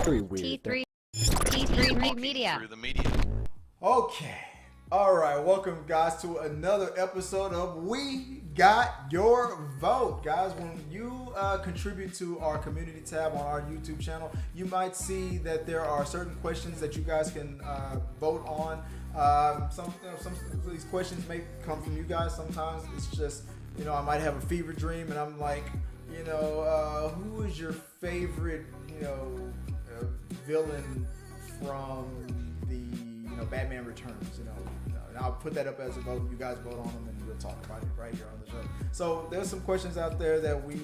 very weird. T3 Media. Through the media. Okay. All right. Welcome, guys, to another episode of We Got Your Vote. Guys, when you contribute to our community tab on our YouTube channel, you might see that there are certain questions that you guys can vote on. Some of these questions may come from you guys. Sometimes it's just, I might have a fever dream and I'm like, who is your favorite, villain from the, Batman Returns, and I'll put that up as a vote. You guys vote on them and we'll talk about it right here on the show. So there's some questions out there that we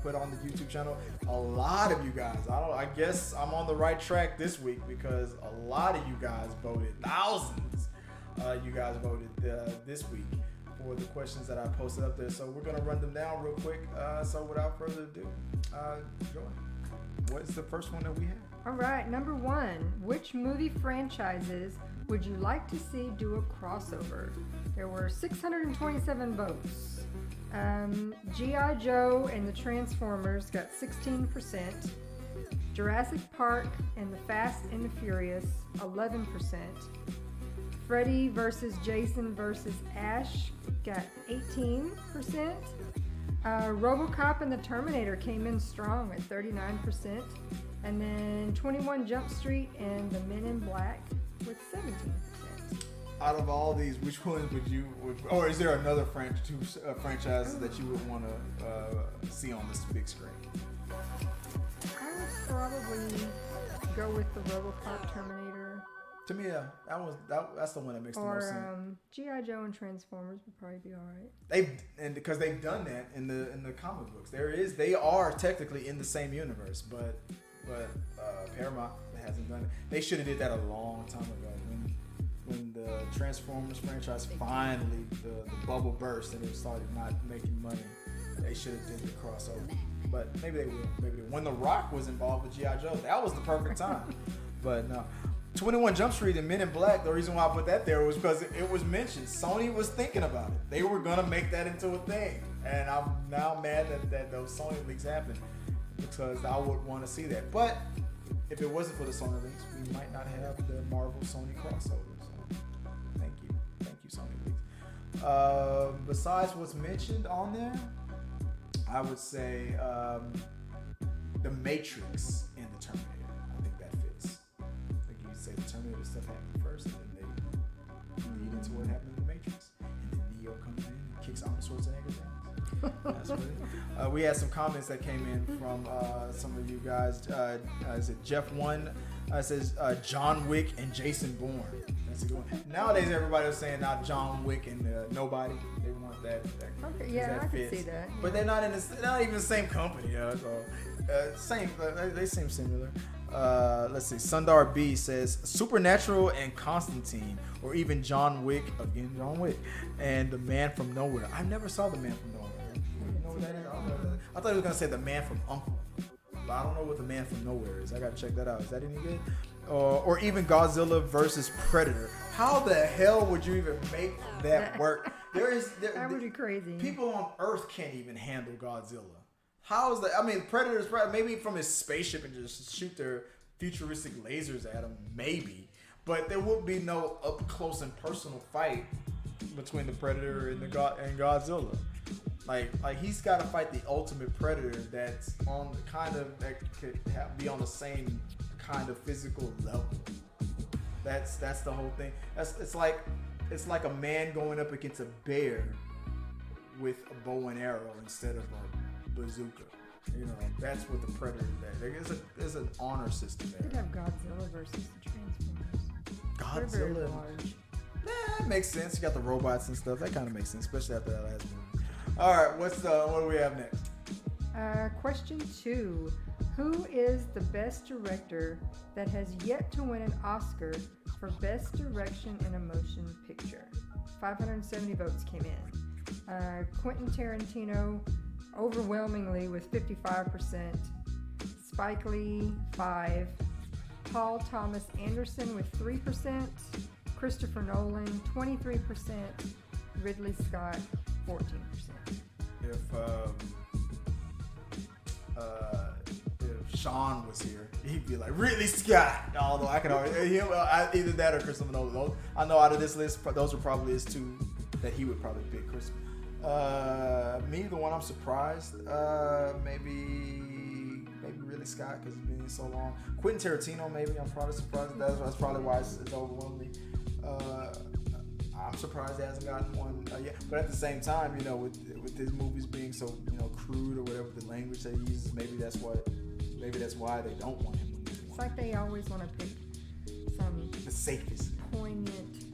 put on the YouTube channel. A lot of you guys, I guess I'm on the right track this week because a lot of you guys voted, thousands you guys voted this week for the questions that I posted up there. So we're gonna run them down real quick. So without further ado, Joy, what's the first one that we have? All right, number one, which movie franchises would you like to see do a crossover? There were 627 votes. G.I. Joe and the Transformers got 16%. Jurassic Park and the Fast and the Furious, 11%. Freddy versus Jason versus Ash got 18%. RoboCop and the Terminator came in strong at 39%. And then 21 Jump Street and the Men in Black with 17%. Out of all these, which ones or is there another franchise that you would want to see on this big screen? I would probably go with the RoboCop Terminator. To me, that's the one that makes the most sense. Or G.I. Joe and Transformers would probably be all right. Because they've done that in the comic books. They are technically in the same universe, but Paramount hasn't done it. They should have did that a long time ago when the Transformers franchise finally the bubble burst and it started not making money. They should have did the crossover, but maybe they will. Maybe they will. When The Rock was involved with G.I. Joe, that was the perfect time. But no. 21 Jump Street and Men in Black, the reason why I put that there was because it was mentioned. Sony was thinking about it. They were going to make that into a thing. And I'm now mad that those Sony leaks happened because I would want to see that. But if it wasn't for the Sony leaks, we might not have the Marvel-Sony crossover. So thank you, Sony leaks. Besides what's mentioned on there, I would say the Matrix and the Terminator. I think that fits. Say the Terminator stuff happened first, and then they lead into what happened in the Matrix, and then Neo comes in and kicks Arnold Schwarzenegger down. That's what it is. We had some comments that came in from some of you guys. Is it Jeff One? Says John Wick and Jason Bourne. That's a good one. Nowadays, everybody was saying now John Wick and Nobody. They want that. Okay, yeah, that I fits. can see that. Yeah. But they're not not even the same company. So same. They seem similar. Let's see. Sundar B says Supernatural and Constantine, or even John Wick, again John Wick, and The Man from Nowhere. I never saw The Man from Nowhere. You know what that is? I thought he was gonna say The Man from U.N.C.L.E., but I don't know what The Man from Nowhere is. I gotta check that out. Is that any good? Or even Godzilla versus Predator. How the hell would you even make that work? That would be crazy. People on Earth can't even handle Godzilla. How is that? I mean, Predator's maybe from his spaceship and just shoot their futuristic lasers at him, maybe. But there would be no up close and personal fight between the Predator and Godzilla. Like he's got to fight the ultimate predator that's on the kind of that could be on the same kind of physical level. That's the whole thing. It's like a man going up against a bear with a bow and arrow instead of a bazooka. That's what the Predator is. There's an honor system there. You could have Godzilla versus the Transformers. Godzilla. They're very large. That makes sense. You got the robots and stuff. That kind of makes sense, especially after that last movie. All right, what do we have next? Question 2. Who is the best director that has yet to win an Oscar for Best Direction in a Motion Picture? 570 votes came in. Quentin Tarantino overwhelmingly with 55%. Spike Lee, 5%. Paul Thomas Anderson with 3%. Christopher Nolan, 23%. Ridley Scott, 14%. If Sean was here, he'd be like Ridley Scott. Although I can already either that or Christopher Nolan. I know out of this list, those are probably his two that he would probably pick. Chris, me, the one I'm surprised, maybe Ridley Scott because it's been so long. Quentin Tarantino, maybe I'm probably surprised. That's probably why it's overwhelmed me. I'm surprised he hasn't gotten one yet. But at the same time, with his movies being so crude or whatever the language they use, maybe that's why they don't want him to do one. It's like they always want to pick some The safest. poignant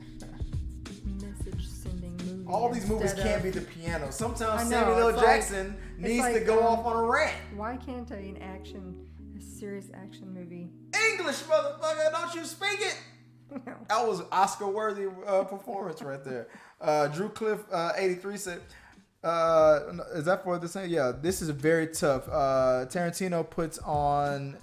message sending movie. All these movies instead can't of- be the piano. Sometimes I know, Samuel L. it's like- Jackson it's needs to like, go off on a rant. Why can't a serious action movie? English, motherfucker, don't you speak it? No. That was Oscar-worthy performance right there. Drew Cliff, 83 said, is that for the same? Yeah, this is very tough. Tarantino puts on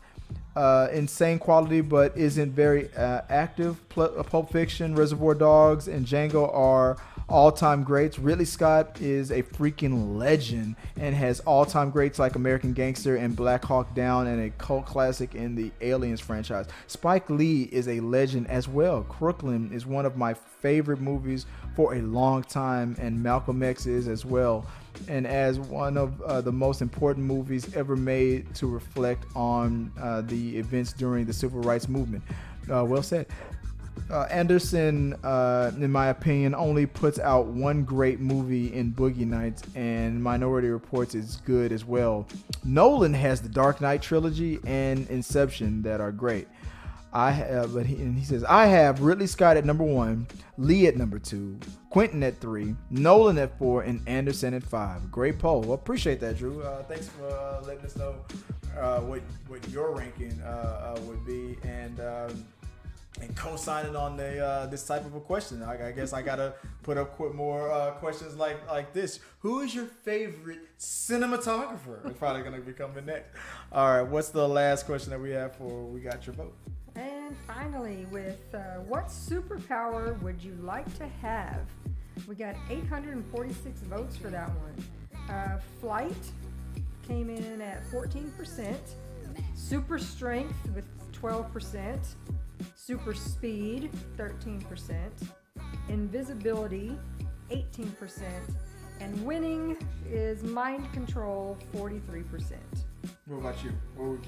insane quality, but isn't very active. Pulp Fiction, Reservoir Dogs, and Django are all-time greats. Ridley Scott is a freaking legend and has all-time greats like American Gangster and Black Hawk Down, and a cult classic in the Aliens franchise. Spike Lee is a legend as well. Crooklyn is one of my favorite movies for a long time, and Malcolm X is as well, and as one of the most important movies ever made to reflect on the events during the Civil Rights Movement. Well said. Anderson, in my opinion, only puts out one great movie in Boogie Nights, and Minority Reports is good as well. Nolan has the Dark Knight trilogy and Inception that are great. He says, I have Ridley Scott at number 1, Lee at number 2, Quentin at 3, Nolan at 4, and Anderson at 5. Great poll. Well, appreciate that, Drew. Thanks for letting us know what your ranking would be, and co-signing on this type of a question. I guess I gotta put up more questions like this. Who is your favorite cinematographer? It's probably gonna be coming next. All right, what's the last question that we have for We Got Your Vote? And finally, with what superpower would you like to have? We got 846 votes for that one. Flight came in at 14%. Super strength with 12%. Super speed, 13%. Invisibility, 18%. And winning is mind control, 43%. What about you? What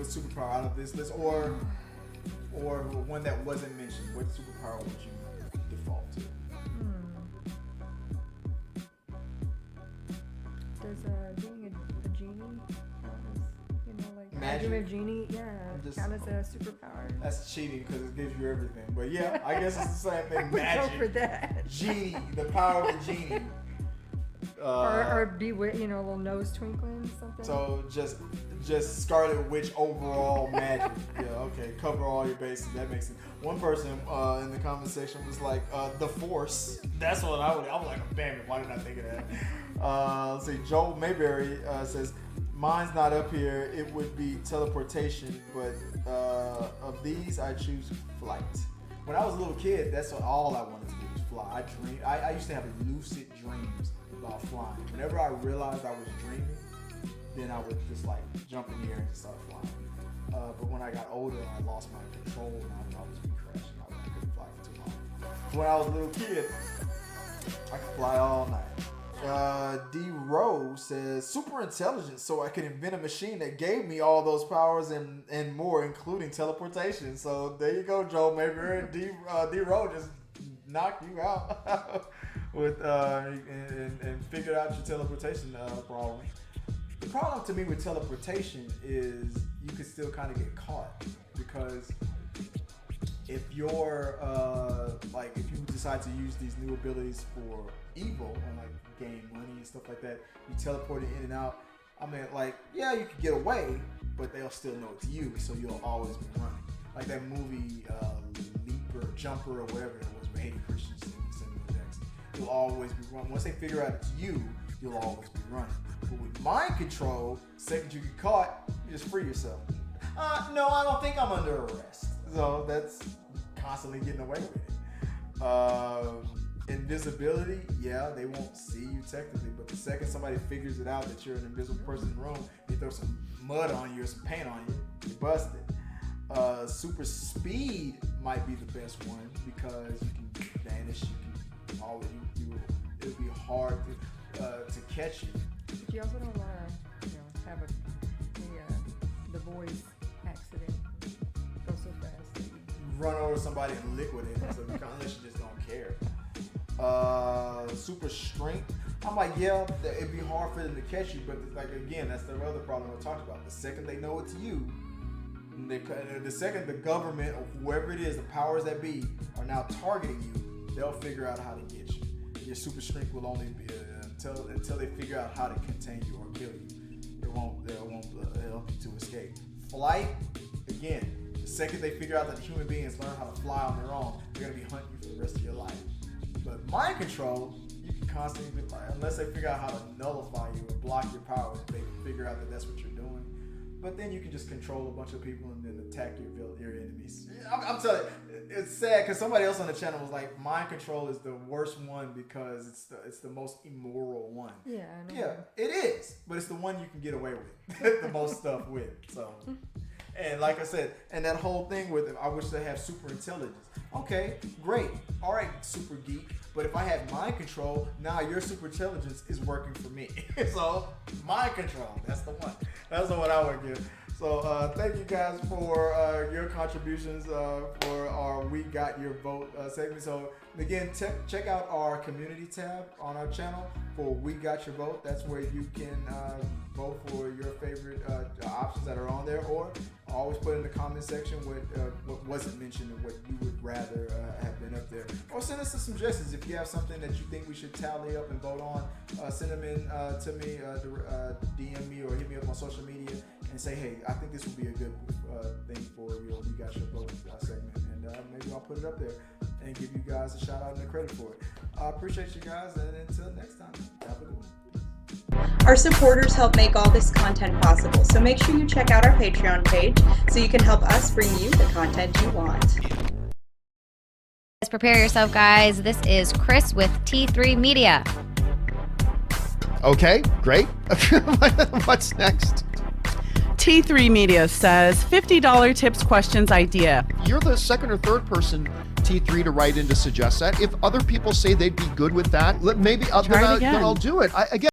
superpower out of this list, or one that wasn't mentioned? What superpower would you default to? Does being a genie, Magic? Magic genie, count as a superpower? That's cheating because it gives you everything. But yeah, I guess it's the same thing. Go Magic, for that. genie, the power of the genie. Or be with, a little nose twinkling, something. So just Scarlet Witch overall magic. Yeah, okay. Cover all your bases. That makes sense. One person in the comment section was like, the Force. That's what I was like, damn it, why did I think of that? Let's see, Joel Mayberry says, mine's not up here. It would be teleportation, but of these, I choose flight. When I was a little kid, that's all I wanted to do was fly. I used to have lucid dreams about flying. Whenever I realized I was dreaming, then I would just jump in the air and start flying. But when I got older, I lost my control and I would always be crashing. I couldn't fly for too long. When I was a little kid, I could fly all night. D. Rose says, super intelligence, so I could invent a machine that gave me all those powers and more, including teleportation. So there you go, Joe. Maybe D. Rose just knocked you out with and figured out your teleportation problem. The problem to me with teleportation is you could still kind of get caught, because if you're if you decide to use these new abilities for evil and gain money and stuff like that, you teleport it in and out. I mean, you could get away, but they'll still know it's you, so you'll always be running. Like that movie Leap or Jumper or whatever it was with Hayden Christensen and Samuel Jackson. You'll always be running. Once they figure out it's you, you'll always be running. But with mind control, the second you get caught, you just free yourself. No, I don't think I'm under arrest. So that's constantly getting away with it. invisibility, yeah, they won't see you technically, but the second somebody figures it out that you're an invisible person in the room, they throw some mud on you or some paint on you, you're busted. Super speed might be the best one because you can vanish, you can always, it'll be hard to catch you. But you also don't want to, have the voice accident. Go so fast that you run over somebody and liquidate them, so unless you just don't care. Super strength. I'm like, yeah, it'd be hard for them to catch you, but like again, that's the other problem I talked about. The second they know it's you, the second the government or whoever it is, the powers that be, are now targeting you, they'll figure out how to get you. Your super strength will only be until they figure out how to contain you or kill you. It won't help you to escape. Flight, again, the second they figure out that human beings learn how to fly on their own, they're gonna be hunting you for the rest of your life. But mind control, you can constantly be like, unless they figure out how to nullify you or block your powers, they can figure out that that's what you're doing. But then you can just control a bunch of people and then attack your enemies. I'm telling you, it's sad because somebody else on the channel was like, mind control is the worst one because it's the most immoral one. Yeah, I know. Yeah, it is, but it's the one you can get away with the most stuff with. So, and like I said, and that whole thing with it, I wish they have super intelligence. Okay, great. All right, super geek. But if I have mind control, now your super intelligence is working for me. So, mind control, that's the one. That's the one I would give. So, thank you guys for your contributions for our We Got Your Vote segment. So, again, check out our community tab on our channel for We Got Your Vote. That's where you can vote for your favorite options that are on there, or always put in the comment section what wasn't mentioned and what you would rather have been up there. Or send us some suggestions. If you have something that you think we should tally up and vote on, send them in to me, DM me, or hit me up on social media and say, hey, I think this would be a good thing for your We Got Your Vote segment. And maybe I'll put it up there and give you guys a shout out and the credit for it. I appreciate you guys, and until next time, have a good one. Our supporters help make all this content possible, so make sure you check out our Patreon page so you can help us bring you the content you want. Prepare yourself, guys. This is Chris with T3 Media. Okay, great. What's next? T3 Media says $50 tips questions idea. You're the second or third person, T3, to write in to suggest that. If other people say they'd be good with that, maybe Try it again. then I'll do it. Again.